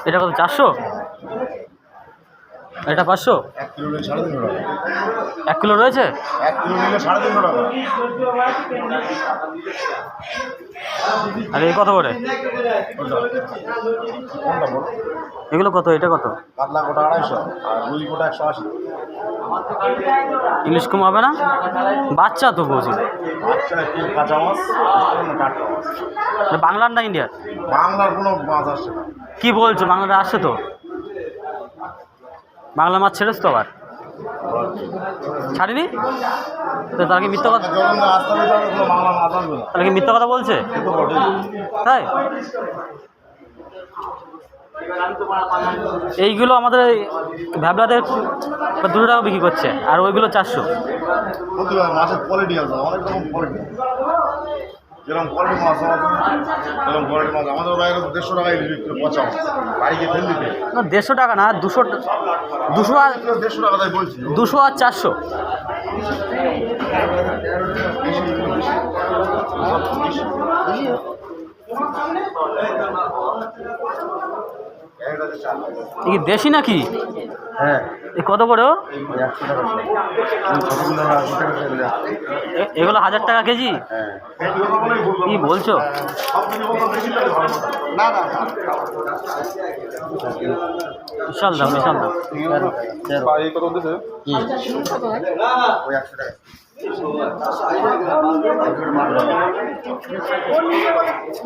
এটা কত 400? এটা 500? 1 কিলো নিলে 350 টাকা। 1 কিলো রয়েছে? 1 কিলো নিলে 350 টাকা। আর এই কত করে? কোনটা বল? এগুলো কত? এটা কত? কাতলা গোটা 250 আর রুই গোটা 180। ইলিশ কম হবে না? বাচ্চা তো বলছি। আচ্ছা কি কাঁচা মাছ না টাটকা মাছ? বাংলার না ইন্ডিয়ার? বাংলার কোনো মাছ আসছে না। কি বলছো? বাংলাটা আসছে তো। বাংলা মাছ ছেড়েছ তো আবার? ছাড়িনি তো? তাহলে কি মিথ্যা কথা? যখন রাস্তা দিয়ে কোনো বাংলা মাছ আসবে না। তাহলে কি মিথ্যা কথা বলছে? সে তো বটেই। তাই এইগুলো আমাদের ভ্যাবলাতে 200 টাকা বিক্রি করছে, আর ওইগুলো 400। প্রতিবার মাছের কোয়ালিটি আছে, অনেক রকম কোয়ালিটি। যেরকম কোয়ালিটি মাছ আছে সেরকম কোয়ালিটি মাছ আমাদের বাইরে 150 টাকায় বিক্রি করে পচা মাছ বাড়ি গিয়ে ফেল দিতে। না 150 টাকা না, 200 আর 150 টাকা তাই বলছি। 200 আর 400। কি দেশি নাকি? হ্যাঁ এ কত করে? 100 টাকা। এগুলো 1000 টাকা কেজি? হ্যাঁ কি বলছো? না না বিশাল দাম, বিশাল দাম। কত দিতে? ওই 100 টাকা।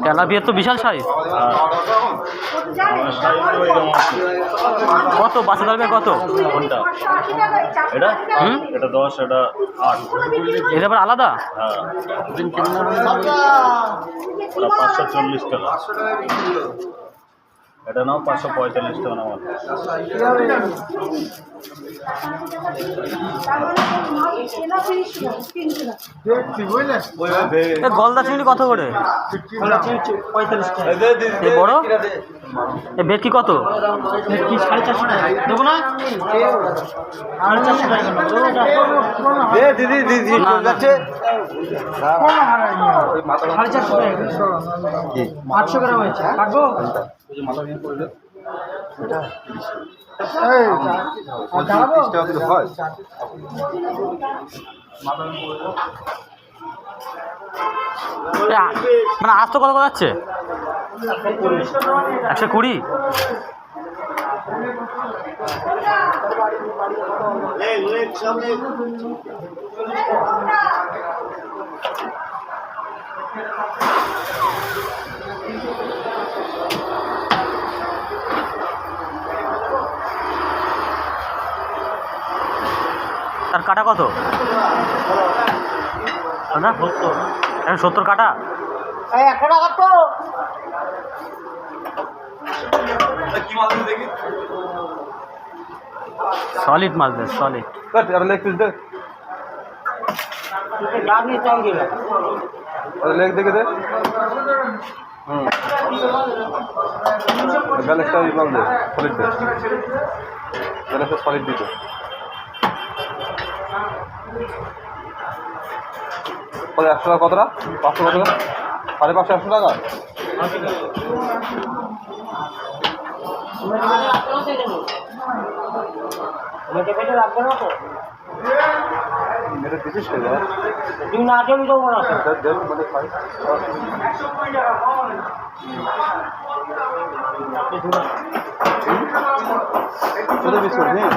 তেলাপিয়ার তো বিশাল সাইজ। কত বাচ্চা তেলাপিয়া কত? কোনটা? এটা? এটা 10, এটা 8। এটা আবার আলাদা? হ্যাঁ ওটা 540 টাকা। এটা নাও 545 টাকা নাও। গলদা চিংড়ি কত করে? 45 টাকা। এই বড় এ ভেটকি কত? কি 450 টাকা দেবো না? 450 টাকা এ দিদি দিদি না, না। যাচ্ছে 450 টাকা 800 গ্রাম হয়েছে কাটবো। মানে আজ তো কত কত যাচ্ছে? 120। তার কাটা কত? 70 কাটা। 100 টাকা তো সলিড মাছ দে, সলিড। লেগ পিস দে, লাভ নিয়ে চাই লেগ দেখে দে। ব্যালেন্সটা ওই বল দে, সলিড দে, ব্যালেন্সটা সলিড দিতে। কত 100 টাকা? কতটা? 500 কত টাকা? 550 100 টাকা। মেরে দিছিস কে যা? তুই না দেবি তো মনে হয় দেব মানে খাই। চলে বিস্কুট নেই।